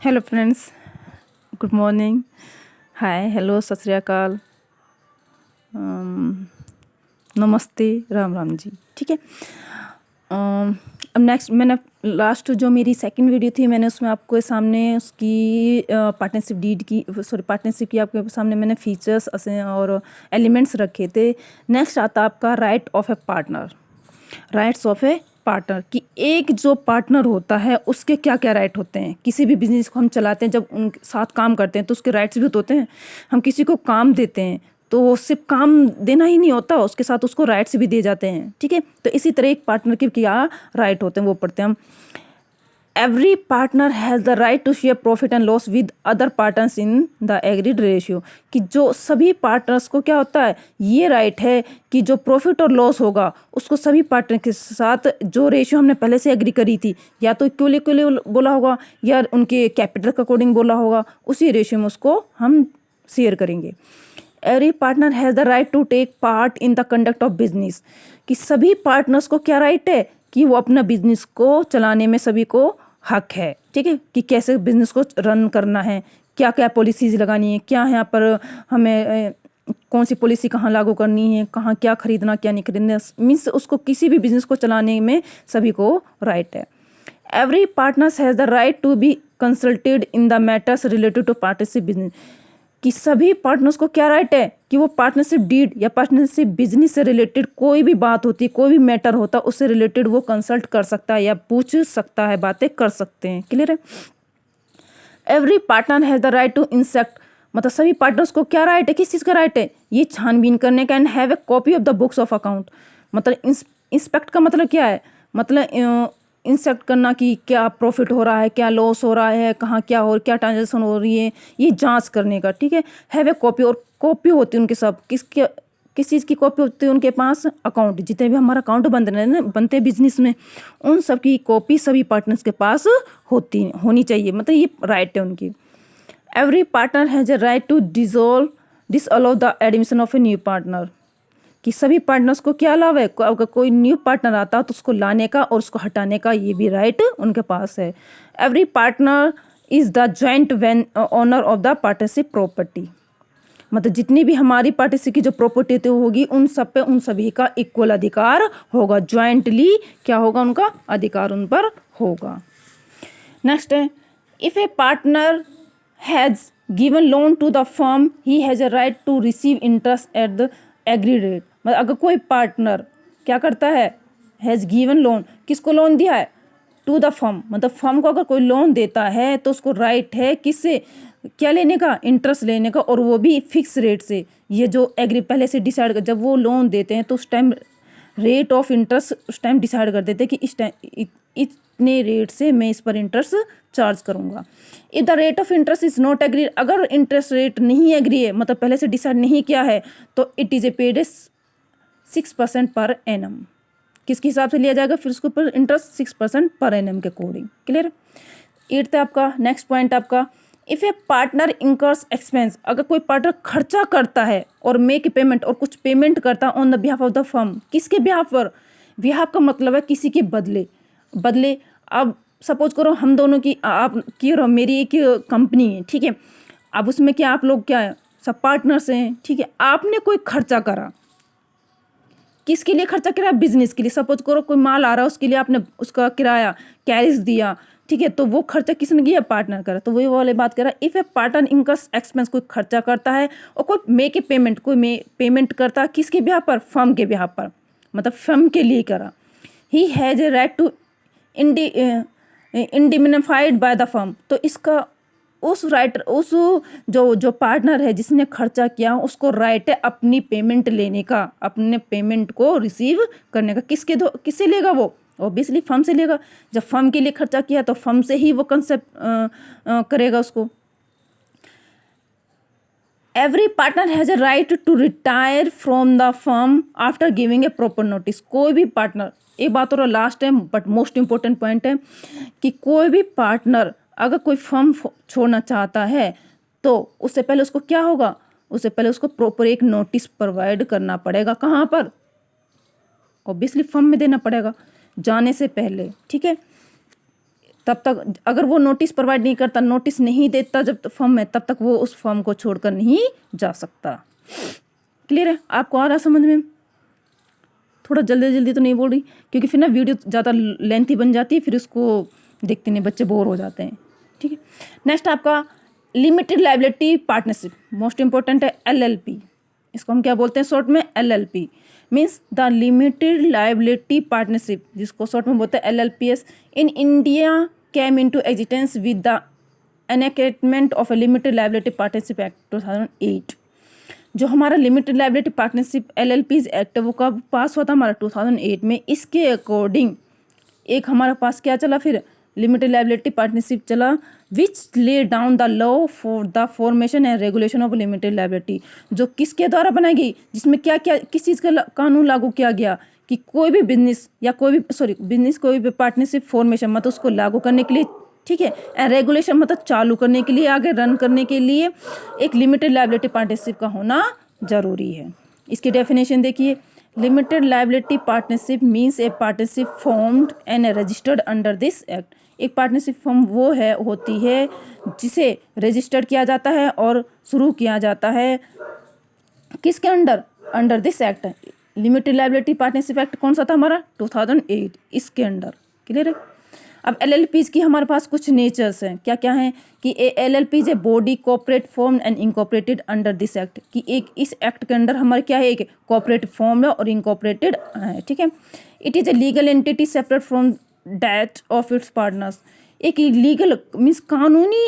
Hello friends, good morning, हाय, hello, सत श्री अकाल, नमस्ते, राम राम जी। ठीक है। अब नेक्स्ट मैंने लास्ट जो मेरी सेकंड वीडियो थी, मैंने उसमें आपको सामने उसकी पार्टनरशिप डीड की पार्टनरशिप की आपके सामने मैंने फीचर्स और एलिमेंट्स रखे थे। नेक्स्ट आता आपका right of A partner. Rights of A partner कि एक जो पार्टनर होता है उसके क्या क्या राइट होते हैं। किसी भी बिजनेस को हम चलाते हैं, जब उनके साथ काम करते हैं तो उसके राइट्स भी तो होते हैं। हम किसी को काम देते हैं तो वो सिर्फ काम देना ही नहीं होता, उसके साथ उसको राइट्स भी दिए जाते हैं। ठीक है, तो इसी तरह एक पार्टनर के क्या राइट होते हैं वो पढ़ते हैं हम। Every partner has the right to share profit and loss with other partners in the agreed ratio. कि जो सभी पार्टनर्स को क्या होता है, ये राइट है कि जो प्रॉफिट और लॉस होगा उसको सभी पार्टनर के साथ जो रेशियो हमने पहले से एग्री करी थी, या तो इक्वली बोला होगा या उनके कैपिटल के अकॉर्डिंग बोला होगा, उसी रेशियो में उसको हम शेयर करेंगे। Every partner has the right to take part in the conduct of business. कि सभी पार्टनर्स को क्या राइट है कि वो अपना बिजनेस को चलाने में सभी को हक है। ठीक है, कि कैसे बिजनेस को रन करना है, क्या क्या पॉलिसीज लगानी है, क्या यहाँ पर हमें कौन सी पॉलिसी कहाँ लागू करनी है, कहाँ क्या खरीदना क्या नहीं खरीदना, मीन्स उसको किसी भी बिजनेस को चलाने में सभी को राइट है। Every partners has the right to be consulted in the matters related to partnership business. कि सभी पार्टनर्स को क्या राइट है कि वो पार्टनरशिप डीड या पार्टनरशिप बिजनेस से रिलेटेड कोई भी बात होती है, कोई भी मैटर होता है, उससे रिलेटेड वो कंसल्ट कर सकता है या पूछ सकता है, बातें कर सकते हैं। क्लियर है। Every partner has the right to inspect. मतलब सभी पार्टनर्स को क्या राइट है, किस चीज़ का राइट है, ये छानबीन करने का। And have a copy of the books of account. मतलब इंस्पेक्ट का मतलब क्या है, मतलब इंस्पेक्ट करना कि क्या प्रॉफिट हो रहा है, क्या लॉस हो रहा है, कहाँ क्या हो, क्या ट्रांजेक्शन हो रही है, ये जांच करने का। ठीक है। हैव ए कॉपी, और कॉपी होती है उनके सब किस चीज़ की कॉपी होती है उनके पास, अकाउंट, जितने भी हमारा अकाउंट बनते हैं बिजनेस में, उन सब की कॉपी सभी पार्टनर्स के पास होनी चाहिए। मतलब ये राइट है उनकी। Every partner has a right to disallow the admission of a new partner. कि सभी पार्टनर्स को क्या अलाव है, अगर कोई न्यू पार्टनर आता तो उसको लाने का और उसको हटाने का ये भी राइट उनके पास है। Every partner is the joint owner of the partnership property. मतलब जितनी भी हमारी पार्टनरशिप की जो प्रॉपर्टी होगी उन सब पे उन सभी का इक्वल अधिकार होगा। ज्वाइंटली क्या होगा, उनका अधिकार उन पर होगा। नेक्स्ट है, if a partner has given loan to the firm he has a right to receive interest at the agreed rate. मतलब अगर कोई पार्टनर क्या करता है, हैज़ गिवन लोन, किसको लोन दिया है, टू द फर्म, मतलब फर्म को अगर कोई लोन देता है तो उसको राइट है किससे, क्या लेने का, इंटरेस्ट लेने का, और वो भी फिक्स रेट से। ये जो एग्री पहले से डिसाइड कर, जब वो लोन देते हैं तो उस टाइम रेट ऑफ इंटरेस्ट उस टाइम डिसाइड कर देते हैं कि इस टाइम इतने रेट से मैं इस पर इंटरेस्ट चार्ज करूंगा। If the rate of interest is not agree, अगर इंटरेस्ट रेट नहीं एग्री है, मतलब पहले से डिसाइड नहीं किया है, तो it is a paid 6% per annum. किसके हिसाब से लिया जाएगा, फिर उसके ऊपर इंटरेस्ट 6% पर एनम के अकॉर्डिंग। क्लियर। एट्थ है आपका, नेक्स्ट पॉइंट आपका, if a partner incurs expense, अगर कोई पार्टनर खर्चा करता है और मेक पेमेंट, और कुछ पेमेंट करता है on the behalf of the firm, किसके बिहाफ पर, बिहाफ का मतलब है किसी के बदले। अब सपोज करो हम दोनों की, आप की और मेरी एक कंपनी है, ठीक है। अब उसमें क्या आप लोग क्या है, सब पार्टनर्स हैं, ठीक है। आपने कोई खर्चा करा, किसके लिए खर्चा करा, बिजनेस के लिए। सपोज करो कोई माल आ रहा है, उसके लिए आपने उसका किराया कैश दिया, ठीक है, तो वो खर्चा किसने किया, पार्टनर करा। तो वही वाले बात करा, if a partner incurs expense, कोई खर्चा करता है और कोई मेक ए पेमेंट, कोई पेमेंट करता है किसके बिहाफ पर, फर्म के बिहाफ पर, मतलब फर्म के लिए करा। He has a right to indemnified by the firm. तो इसका उस जो पार्टनर है जिसने खर्चा किया, उसको राइट है अपनी पेमेंट लेने का, अपने पेमेंट को रिसीव करने का। किससे लेगा वो, ऑब्वियसली फर्म से लेगा। जब फर्म के लिए खर्चा किया तो फर्म से ही वो कंसेप्ट करेगा उसको। Every partner has a right to retire from the firm after giving a proper notice. कोई भी पार्टनर, एक बात और लास्ट है बट मोस्ट इंपॉर्टेंट पॉइंट है, कि कोई भी पार्टनर अगर कोई फर्म छोड़ना चाहता है तो उससे पहले उसको क्या होगा, उससे पहले उसको प्रॉपर एक नोटिस प्रोवाइड करना पड़ेगा। कहाँ पर, ऑब्वियसली फर्म में देना पड़ेगा जाने से पहले, ठीक है। तब तक अगर वो नोटिस प्रोवाइड नहीं करता, नोटिस नहीं देता जब फर्म में, तब तक वो उस फर्म को छोड़कर नहीं जा सकता। क्लियर है? आपको आ रहा समझ में? थोड़ा जल्दी जल्दी तो नहीं बोल रही, क्योंकि फिर ना वीडियो ज़्यादा लेंथी बन जाती है, फिर उसको देखते नहीं बच्चे बोर हो जाते हैं। ठीक है, नेक्स्ट आपका limited liability partnership, most important है LLP। इसको हम क्या बोलते हैं शॉर्ट में? LLP means the limited liability partnership, जिसको शॉर्ट में बोलते हैं LLPS। In India came into existence with the enactment of A limited liability partnership act 2008। जो हमारा limited liability partnership LLPs act है वो कब पास हुआ था? हमारा 2008 में। इसके अकॉर्डिंग एक हमारे पास क्या चला फिर? लिमिटेड लायबिलिटी पार्टनरशिप चला, which lay down the law for the formation and regulation of limited liability, जो किसके द्वारा बनाई गई, जिसमें क्या क्या किस चीज़ का कानून लागू किया गया कि कोई भी बिजनेस या कोई भी पार्टनरशिप फॉर्मेशन मतलब उसको लागू करने के लिए, ठीक है, एंड रेगुलेशन मतलब चालू करने के लिए, आगे रन करने के लिए एक लिमिटेड लायबिलिटी पार्टनरशिप का होना जरूरी है। इसकी डेफिनेशन देखिए, limited liability partnership means A partnership formed and registered under this act. एक पार्टनरशिप फॉर्म वो होती है जिसे रजिस्टर्ड किया जाता है और शुरू किया जाता है किसके under? Under this act. Limited liability partnership act कौन सा था हमारा? 2008, इसके अंडर। क्लियर है? अब LLPs की हमारे पास कुछ नेचर्स हैं, क्या क्या हैं कि LLPs a body corporate form and incorporated under this act, कि एक इस एक्ट के अंडर हमारे क्या है, एक कॉर्पोरेट फॉर्म है और इनकॉर्पोरेटेड है। ठीक है, it is a legal entity separate from that of its partners. एक लीगल मीन्स कानूनी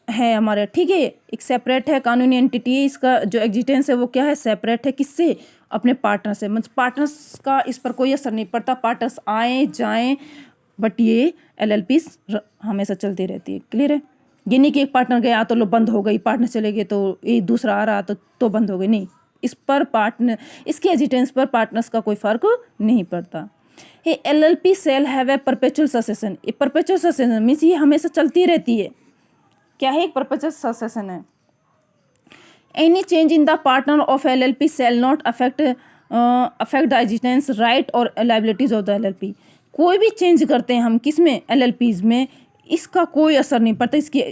है हमारे, ठीक है, एक सेपरेट है, कानूनी एंटिटी है, इसका जो एग्जिस्टेंस है वो क्या है? सेपरेट है। किससे? अपने पार्टनर से। मतलब पार्टनर्स का इस पर कोई असर नहीं पड़ता, पार्टनर्स आए जाएं, बट ये LLPs हमेशा चलती रहती है। क्लियर है? ये नहीं कि एक पार्टनर गया तो लो बंद हो गई, पार्टनर चले गए तो एक दूसरा आ रहा तो बंद हो गई, नहीं, इस पर पार्टनर, इसके एग्जिस्टेंस पर पार्टनर्स का कोई फर्क नहीं पड़ता। Hey LLP shall have a perpetual succession. ये परपेचुअल सक्सेशन मीन्स ये हमेशा चलती रहती है। क्या है? एक परपेचुअल सक्सेशन है। Any change in the partner of LLP shall not affect the existence right और लायबिलिटीज ऑफ द LLP। कोई भी चेंज करते हैं हम किस में? LLPs में, इसका कोई असर नहीं पड़ता। इसकी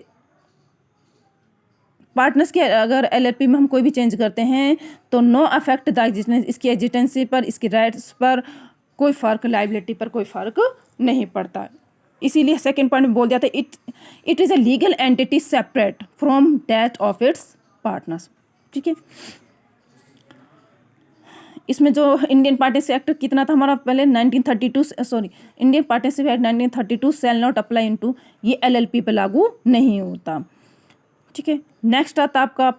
पार्टनर्स के अगर LLP में हम कोई भी चेंज करते हैं तो नो अफेक्ट द एग्जिस्टेंस, इसकी एग्जिस्टेंसी पर, इसकी राइट्स पर कोई फ़र्क, लायबिलिटी पर कोई फ़र्क नहीं पड़ता। इसीलिए सेकेंड पॉइंट में बोल दिया था, it is a legal entity separate from that of its partners. ठीक है, इसमें जो इंडियन पार्टनरशिप एक्ट कितना था हमारा पहले? 1932, sorry, Indian partnership act 1932 shall not apply into, ये LLP पे लागू नहीं होता। ठीक है, नेक्स्ट आता आपका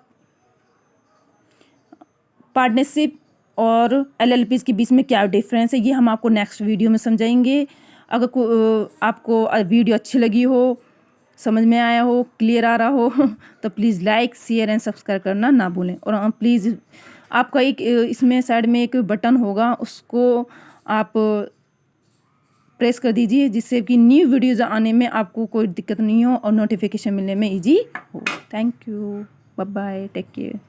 पार्टनरशिप और LLPs के बीच में क्या डिफरेंस है, ये हम आपको नेक्स्ट वीडियो में समझाएंगे। अगर आपको वीडियो अच्छी लगी हो, समझ में आया हो, क्लियर आ रहा हो तो please like, share and subscribe करना ना भूलें। और प्लीज़ आपका एक इसमें साइड में एक बटन होगा, उसको आप प्रेस कर दीजिए, जिससे कि न्यू वीडियोज़ आने में आपको कोई दिक्कत नहीं हो और नोटिफिकेशन मिलने में इजी हो। Thank you, bye bye, take care.